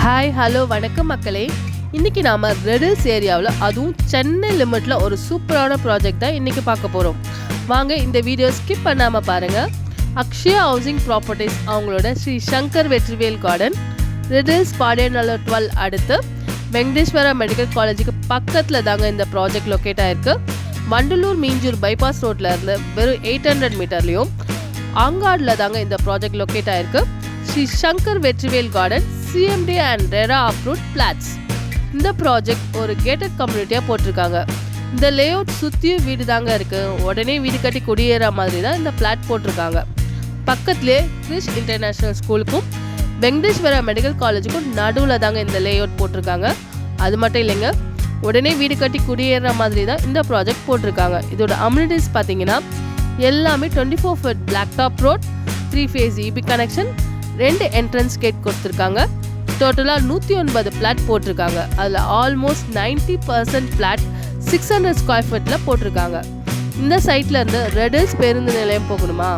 Hi hello வணக்கம் மக்களே. இன்றைக்கி நாம் ரெடில்ஸ் ஏரியாவில் அதுவும் சென்னை லிமிட்டில் ஒரு சூப்பரான ப்ராஜெக்ட் தான் இன்றைக்கி பார்க்க போகிறோம். வாங்க இந்த வீடியோ ஸ்கிப் பண்ணாமல் பாருங்கள். அக்ஷயா ஹவுசிங் ப்ராப்பர்ட்டிஸ் அவங்களோட ஸ்ரீ சங்கர் வெற்றிவேல் கார்டன் ரெடில்ஸ் பாடியநல்லூர் 12 அடுத்து வெங்கடேஸ்வரா மெடிக்கல் காலேஜுக்கு பக்கத்தில் தாங்க இந்த ப்ராஜெக்ட் லொக்கேட் ஆகிருக்கு. வண்டலூர் மீஞ்சூர் பைபாஸ் ரோட்டில் இருந்து வெறும் 800 மீட்டர்லேயும் ஆங்காடில் தாங்க இந்த ப்ராஜெக்ட் லொக்கேட் ஆகிருக்கு. Shri Shankar Vetrivel garden CMD and RERA approved flats. இந்த ப்ராஜெக்ட் ஒரு கேட்டட் கம்யூனிட்டியாக போட்டிருக்காங்க. இந்த லேஅவுட் சுற்றியும் வீடு தாங்க இருக்குது. உடனே வீடு கட்டி குடியேற மாதிரி தான் இந்த ஃப்ளாட் போட்டிருக்காங்க. பக்கத்துலேயே கிறிஸ் இன்டர்நேஷ்னல் ஸ்கூலுக்கும் வெங்கடேஸ்வரா மெடிக்கல் காலேஜுக்கும் நடுவில் தாங்க இந்த லேஅவுட் போட்டிருக்காங்க. அது மட்டும் இல்லைங்க, உடனே வீடு கட்டி குடியேற மாதிரி தான் இந்த ப்ராஜெக்ட் போட்டிருக்காங்க. இதோட அம்யூனிட்டிஸ் பார்த்தீங்கன்னா எல்லாமே 24 feet black top road, 3 phase EB connection, 2 entrance gate கொடுத்துருக்காங்க. டோட்டலாக 109 பிளாட் போட்டிருக்காங்க. அதில் ஆல்மோஸ்ட் 90% பிளாட் 600 ஸ்கொயர் ஃபீட்டில் போட்டிருக்காங்க. இந்த சைட்டில் இருந்து ரெடில்ஸ் பேருந்து நிலையம் போகணுமா,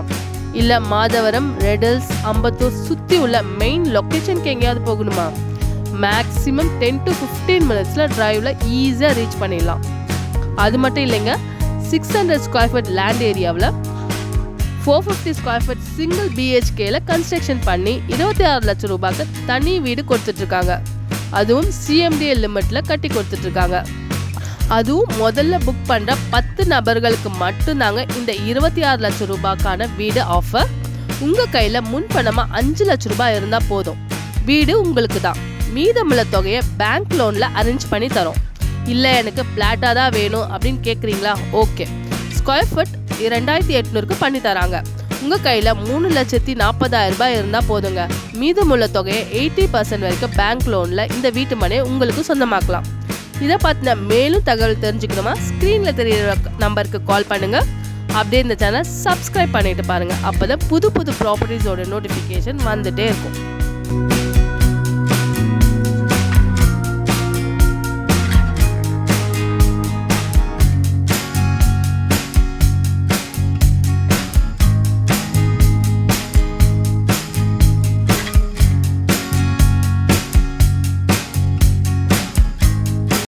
இல்லை மாதவரம், ரெடில்ஸ், அம்பத்தூர் சுற்றி உள்ள மெயின் லொக்கேஷனுக்கு எங்கேயாவது போகணுமா, மேக்ஸிமம் 10 to 15 மினிட்ஸில் டிரைவில் ஈஸியாக ரீச் பண்ணிடலாம். அது மட்டும் இல்லைங்க, 600 ஸ்கொயர் ஃபீட் லேண்ட் ஏரியாவில் 450 ஸ்கொயர் ஃபீட் சிங்கிள் BHKல கன்ஸ்ட்ரக்ஷன் பண்ணி 26 லட்சம் ரூபாய்க்கு தனி வீடு கொடுத்துட்ருக்காங்க. அதுவும் CMD லிமிட்டில் கட்டி கொடுத்துட்ருக்காங்க. அதுவும் முதல்ல புக் பண்ணுற 10 நபர்களுக்கு மட்டும்தாங்க இந்த 26 லட்சம் ரூபாய்க்கான வீடு ஆஃபர். உங்கள் கையில் முன்பணமாக 5 லட்சம் ரூபாய் இருந்தால் போதும், வீடு உங்களுக்கு தான். மீதமுள்ள தொகையை பேங்க் லோனில் அரேஞ்ச் பண்ணி தரோம். இல்லை எனக்கு பிளாட்டாக தான் வேணும் அப்படின்னு கேட்குறீங்களா, ஓகே, ஸ்கொயர் ஃபீட் 2800க்கு பண்ணி தராங்க. உங்கள் கையில் 3,40,000 ரூபாய் இருந்தால் போதுங்க. மீதமுள்ள தொகையை 80% வரைக்கும் பேங்க் லோனில் இந்த வீட்டு மனையை உங்களுக்கு சொந்தமாக்கலாம். இதை பார்த்தினா மேலும் தகவல் தெரிஞ்சுக்கணுமா, ஸ்க்ரீனில் தெரியுற நம்பருக்கு கால் பண்ணுங்கள். அப்படியே இந்த சேனல் சப்ஸ்கிரைப் பண்ணிட்டு பாருங்கள். அப்போ தான் புது புது ப்ராப்பர்ட்டிஸோட நோட்டிஃபிகேஷன் வந்துகிட்டே இருக்கும்.